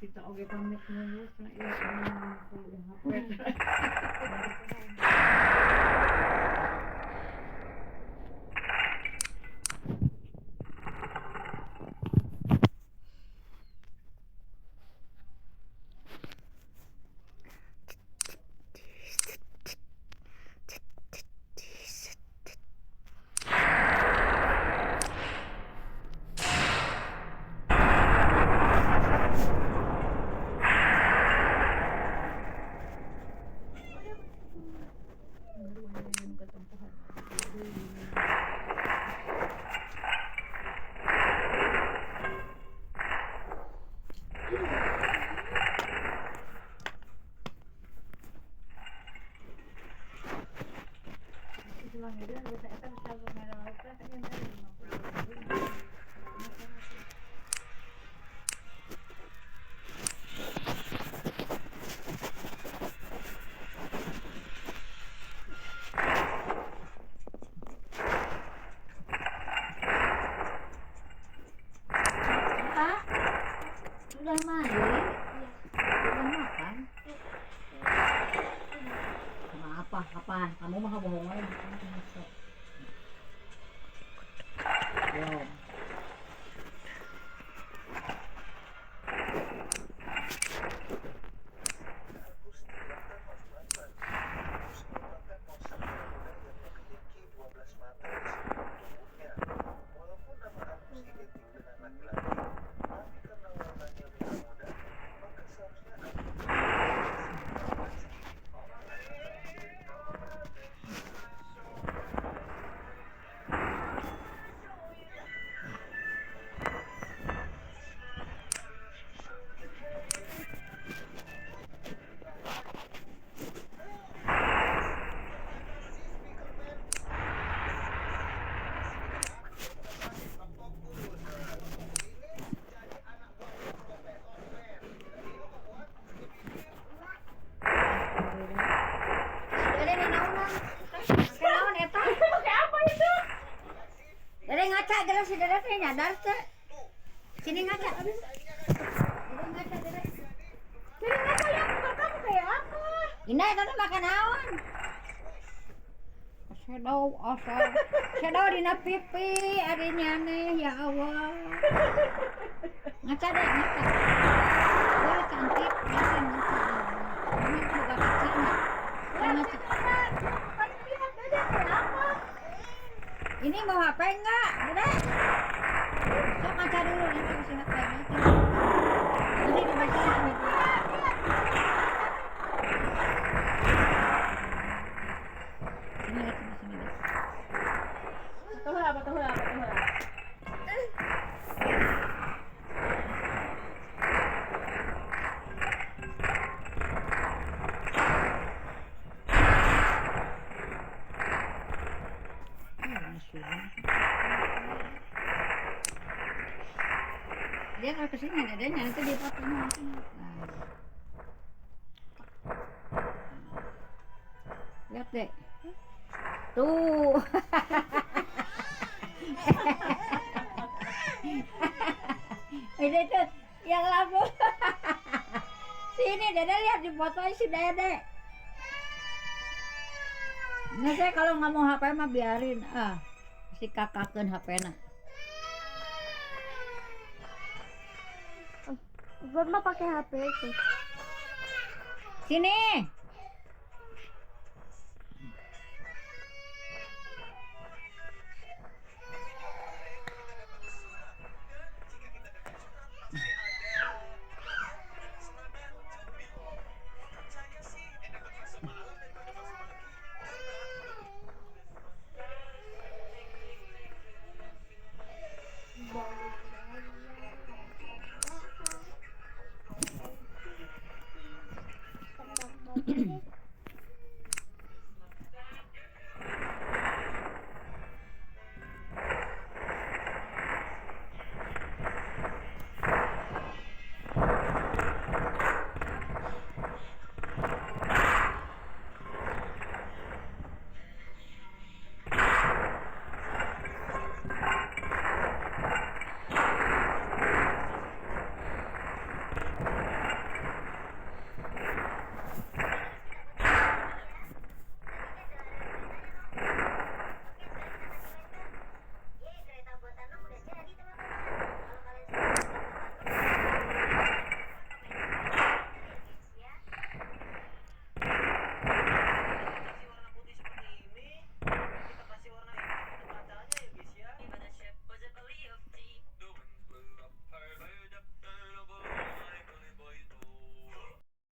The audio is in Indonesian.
kita oge pamit mulus na iya ko hapet. Udah mandi? Udah makan? Sama apa? Apaan? Kamu mah bohongan. Belum. Dede ngaca geus si Dede teh nyadar teh. Sini ngaca. Dede ngaca Dede. Sini ngaca ya muka kamu kayak apa? Indah itu tuh makan naon? Shadow dina pipi adinya nih ya Allah. Ngaca deh ngaca. Wah cantik ngaca ngaca. Ini juga kecil nggak? Ngaca. Ini mau HP enggak? Udah. Sok ngaca dulu nanti kasih HP nanti. Ini dibaca ini. Sini lihat sini. Betul lah. Dia kalau kesini dadanya nanti dipotong nanti. Lihat deh. Tuh. Ini tuh yang lampu. Sini Dede lihat dipotoin si Dede. Nah saya kalau nggak mau HP mah biarin. Si kakakkeun HP-na. Buat mah pakai HP itu. Sini.